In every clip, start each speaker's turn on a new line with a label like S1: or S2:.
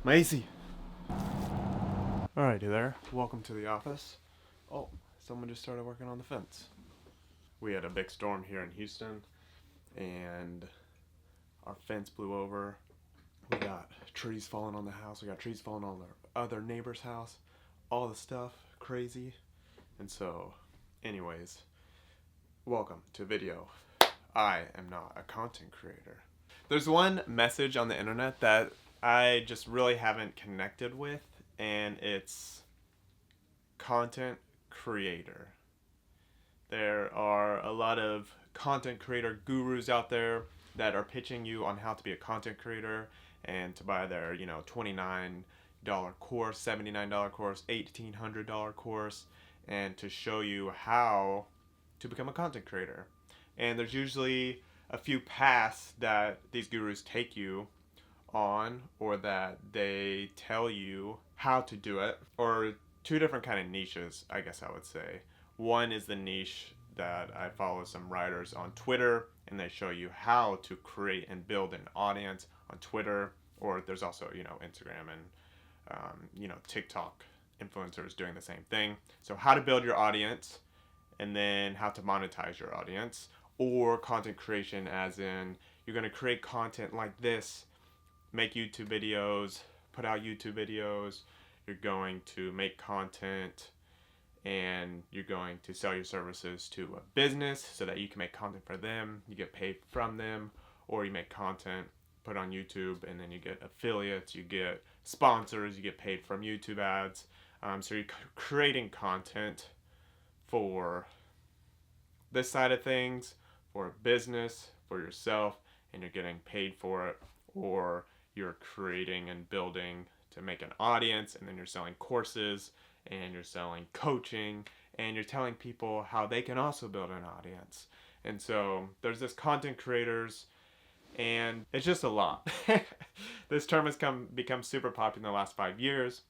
S1: Macy! Alrighty there. Welcome to the office. Oh, someone just started working on the fence. We had a big storm here in Houston, and our fence blew over. We got trees falling on the house. We got trees falling on the other neighbor's house. All the stuff. Crazy. And so, anyways, welcome to a video. I am not a content creator. There's one message on the internet that I just really haven't connected with, and it's content creator. There are a lot of content creator gurus out there that are pitching you on how to be a content creator and to buy their, $29 course, $79 course, $1,800 course, and to show you how to become a content creator. And there's usually a few paths that these gurus take you on, or that they tell you how to do it, or two different kind of niches, I guess I would say. One is the niche that I follow some writers on Twitter, and they show you how to create and build an audience on Twitter, or there's also, Instagram and, TikTok influencers doing the same thing. So how to build your audience, and then how to monetize your audience, or content creation as in you're going to create content like this, make YouTube videos, put out YouTube videos, you're going to make content, and you're going to sell your services to a business so that you can make content for them, you get paid from them, or you make content, put on YouTube, and then you get affiliates, you get sponsors, you get paid from YouTube ads. So you're creating content for this side of things, for a business, for yourself, and you're getting paid for it, or you're creating and building to make an audience, and then you're selling courses, and you're selling coaching, and you're telling people how they can also build an audience. And so there's this content creators, and it's just a lot. This term has become super popular in the last 5 years,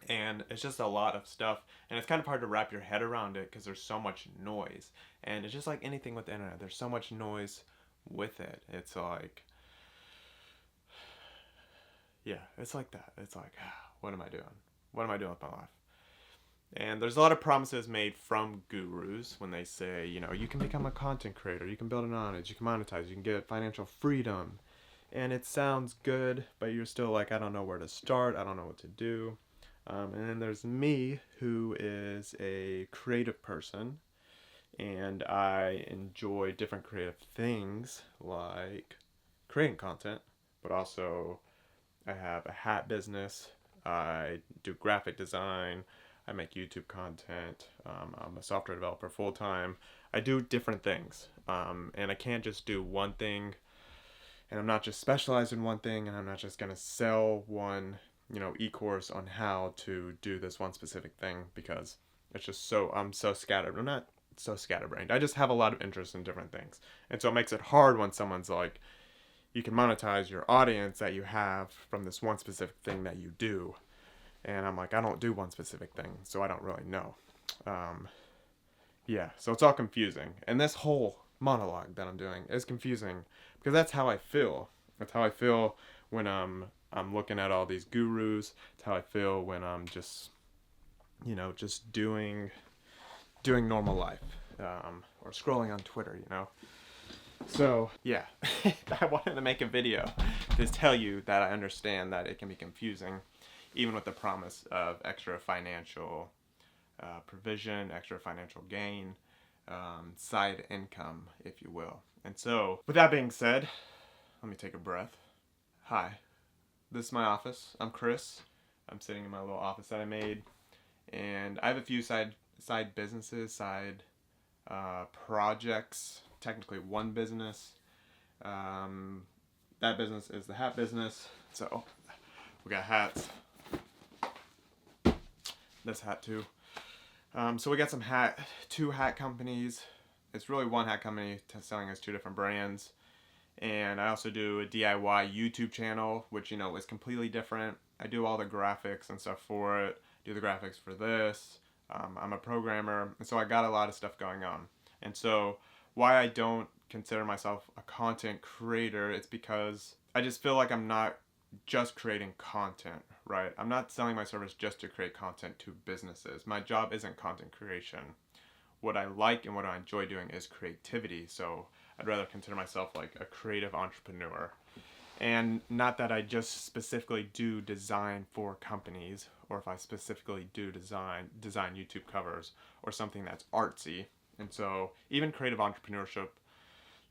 S1: and it's just a lot of stuff, and it's kind of hard to wrap your head around it because there's so much noise. And it's just like anything with the internet, there's so much noise with it. It's like, yeah, it's like that. It's like, what am I doing? What am I doing with my life? And there's a lot of promises made from gurus when they say, you can become a content creator, you can build an audience, you can monetize, you can get financial freedom. And it sounds good, but you're still like, I don't know where to start, I don't know what to do. And then there's me, who is a creative person, and I enjoy different creative things like creating content, but also I have a hat business, I do graphic design, I make YouTube content, I'm a software developer full-time. I do different things, and I can't just do one thing, and I'm not just specialized in one thing, and I'm not just going to sell one e-course on how to do this one specific thing, because it's just I'm so scattered. I'm not so scatterbrained. I just have a lot of interest in different things. And so it makes it hard when someone's like, you can monetize your audience that you have from this one specific thing that you do. And I'm like, I don't do one specific thing, so I don't really know. Yeah, so it's all confusing. And this whole monologue that I'm doing is confusing because that's how I feel. That's how I feel when I'm looking at all these gurus. It's how I feel when I'm just, just doing normal life, or scrolling on Twitter, So, yeah, I wanted to make a video to tell you that I understand that it can be confusing, even with the promise of extra financial provision, extra financial gain, side income, if you will. And so, with that being said, let me take a breath. Hi, this is my office. I'm Chris. I'm sitting in my little office that I made, and I have a few side businesses, side projects. Technically one business. That business is the hat business. So we got hats. This hat too. So we got two hat companies. It's really one hat company selling as two different brands. And I also do a DIY YouTube channel, which, is completely different. I do all the graphics and stuff for it. Do the graphics for this. I'm a programmer, and so I got a lot of stuff going on. And so why I don't consider myself a content creator, it's because I just feel like I'm not just creating content, right? I'm not selling my service just to create content to businesses. My job isn't content creation. What I like and what I enjoy doing is creativity. So I'd rather consider myself like a creative entrepreneur. And not that I just specifically do design for companies, or if I specifically do design YouTube covers or something that's artsy. And so even creative entrepreneurship,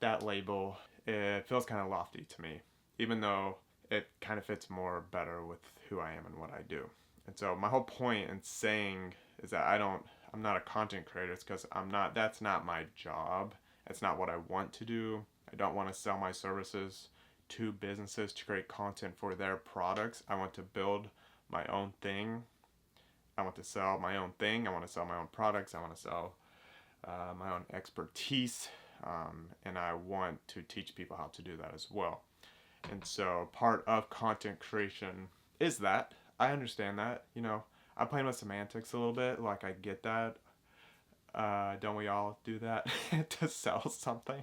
S1: that label, it feels kind of lofty to me, even though it kind of fits more better with who I am and what I do. And so my whole point in saying is that I'm not a content creator. It's because that's not my job. It's not what I want to do. I don't want to sell my services to businesses to create content for their products. I want to build my own thing. I want to sell my own thing. I want to sell my own products. I want to sell my own expertise. And I want to teach people how to do that as well. And so part of content creation is that. I understand that. I'm playing with semantics a little bit. Like, I get that. Don't we all do that to sell something?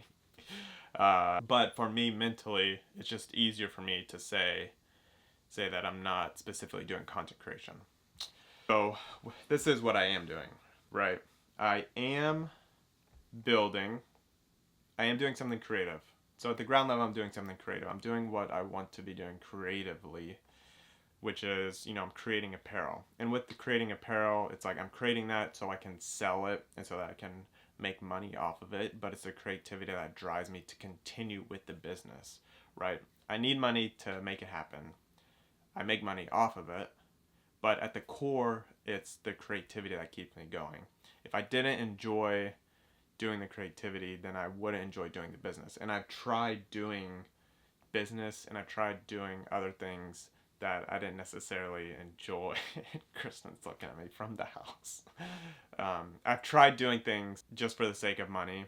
S1: But for me mentally, it's just easier for me to say that I'm not specifically doing content creation. So this is what I am doing, right? I am doing something creative. So at the ground level, I'm doing something creative. I'm doing what I want to be doing creatively, which is, I'm creating apparel. And with the creating apparel, it's like I'm creating that so I can sell it and so that I can make money off of it, but it's the creativity that drives me to continue with the business, right? I need money to make it happen. I make money off of it, but at the core, it's the creativity that keeps me going. If I didn't enjoy doing the creativity, then I wouldn't enjoy doing the business. And I've tried doing business and I've tried doing other things that I didn't necessarily enjoy. Kristen's looking at me from the house. I've tried doing things just for the sake of money,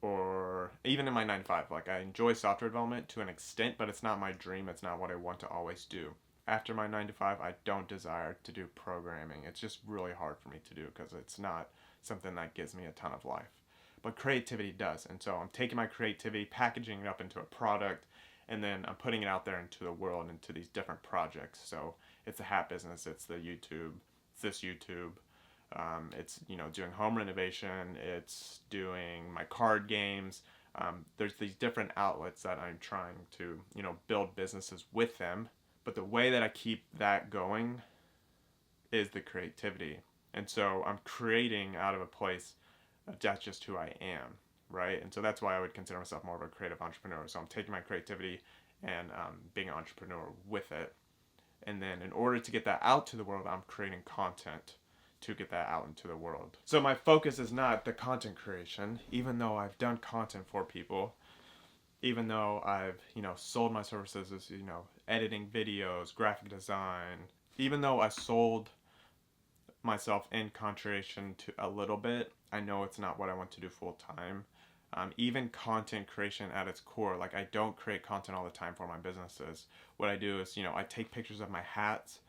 S1: or even in my 9 to 5. Like, I enjoy software development to an extent, but it's not my dream. It's not what I want to always do. After my 9 to 5, I don't desire to do programming. It's just really hard for me to do because it's not something that gives me a ton of life. But creativity does. And so I'm taking my creativity, packaging it up into a product, and then I'm putting it out there into the world, into these different projects. So it's a hat business, it's the YouTube, it's this YouTube, it's, doing home renovation, it's doing my card games. There's these different outlets that I'm trying to, build businesses with them. But the way that I keep that going is the creativity. And so I'm creating out of a place of that's just who I am, right? And so that's why I would consider myself more of a creative entrepreneur. So I'm taking my creativity and being an entrepreneur with it. And then in order to get that out to the world, I'm creating content to get that out into the world. So my focus is not the content creation, even though I've done content for people, even though I've, sold my services as, editing videos, graphic design, even though I sold myself in content creation to a little bit, I know it's not what I want to do full time. Even content creation at its core, like, I don't create content all the time for my businesses. What I do is, I take pictures of my hats,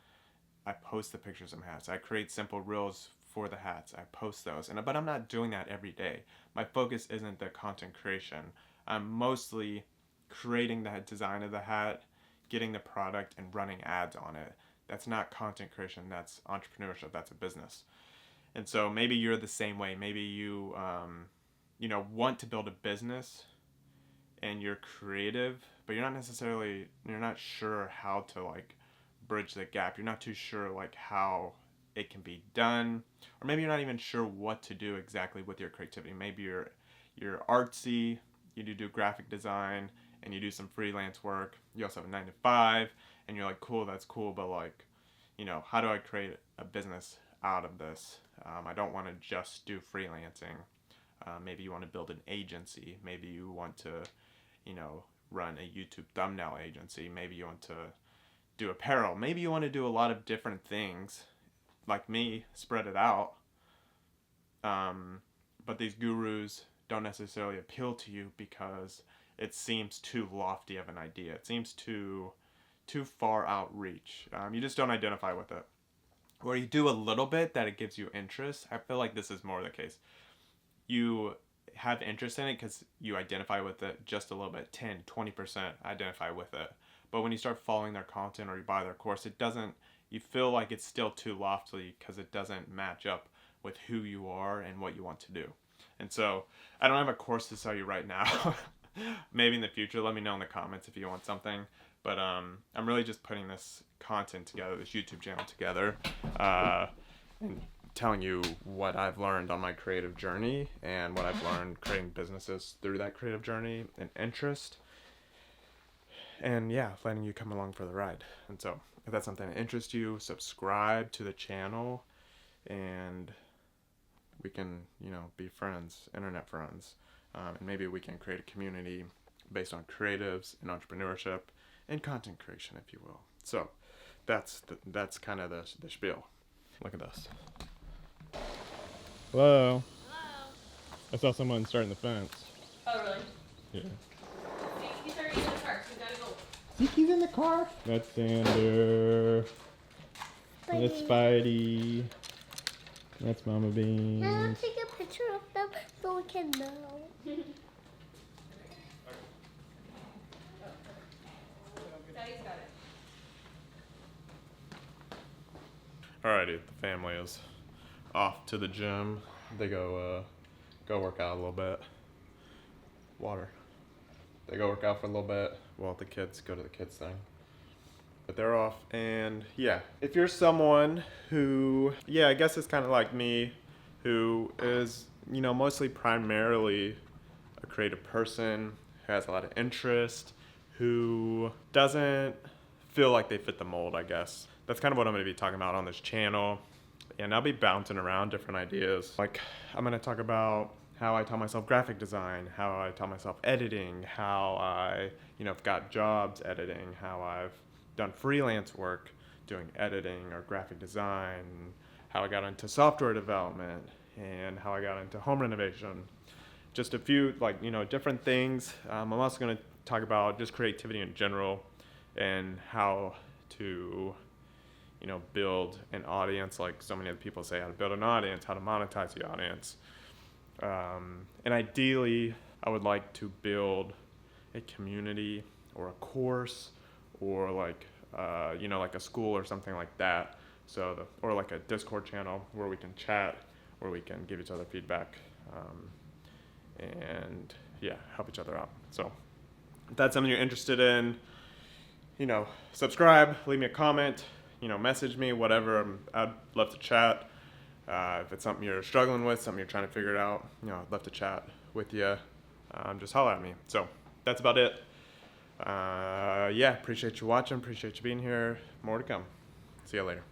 S1: I post the pictures of my hats. I create simple reels for the hats, I post those. But I'm not doing that every day. My focus isn't the content creation. I'm mostly creating the design of the hat, getting the product, and running ads on it. That's not content creation, that's entrepreneurship, that's a business. And so maybe you're the same way. Maybe you, want to build a business and you're creative, but you're not sure how to, like, bridge the gap. You're not too sure, like, how it can be done. Or maybe you're not even sure what to do exactly with your creativity. Maybe you're artsy, you do graphic design, and you do some freelance work. You also have a 9 to 5, and you're like, cool, that's cool, but, like, how do I create a business out of this? I don't want to just do freelancing. Maybe you want to build an agency. Maybe you want to, run a YouTube thumbnail agency. Maybe you want to do apparel. Maybe you want to do a lot of different things, like me, spread it out. But these gurus don't necessarily appeal to you because it seems too lofty of an idea. It seems too far outreach. You just don't identify with it. Where you do a little bit that it gives you interest. I feel like this is more the case. You have interest in it because you identify with it just a little bit, 10, 20% identify with it. But when you start following their content or you buy their course, you feel like it's still too lofty because it doesn't match up with who you are and what you want to do. And so I don't have a course to sell you right now. Maybe in the future, let me know in the comments if you want something. But I'm really just putting this content together, this YouTube channel together, and telling you what I've learned on my creative journey and what I've learned creating businesses through that creative journey and interest. And yeah, letting you come along for the ride. And so if that's something that interests you, subscribe to the channel and we can, be friends, internet friends. And maybe we can create a community based on creatives and entrepreneurship and content creation, if you will. So that's kind of the spiel. Look at this. Hello.
S2: Hello.
S1: I saw someone starting the fence.
S2: Oh, really?
S1: Yeah.
S2: He's already in the car, so we gotta go.
S1: Zeke's in the car. That's Sander. And that's Spidey. That's Mama Beans.
S3: I'll take a picture of them so we can know.
S2: Daddy's got it.
S1: Alrighty, the family is off to the gym. They go work out a little bit. Water. They go work out for a little bit while the kids go to the kids thing. But they're off, and yeah, if you're someone who, I guess it's kind of like me, who is, mostly primarily a creative person, who has a lot of interest, who doesn't feel like they fit the mold, I guess. That's kind of what I'm going to be talking about on this channel, and I'll be bouncing around different ideas. Like, I'm going to talk about how I taught myself graphic design, how I taught myself editing, how I, got jobs editing, how I've done freelance work doing editing or graphic design, how I got into software development, and how I got into home renovation. Just a few, different things. I'm also going to talk about just creativity in general and how to, build an audience, like so many other people say, how to build an audience, how to monetize the audience. And ideally, I would like to build a community or a course or like a school or something like that. Or like a Discord channel where we can chat, where we can give each other feedback, and help each other out. So if that's something you're interested in, subscribe, leave me a comment, message me, whatever. I'd love to chat. If it's something you're struggling with, something you're trying to figure it out, I'd love to chat with you. Just holler at me. So that's about it. Appreciate you watching. Appreciate you being here. More to come. See you later.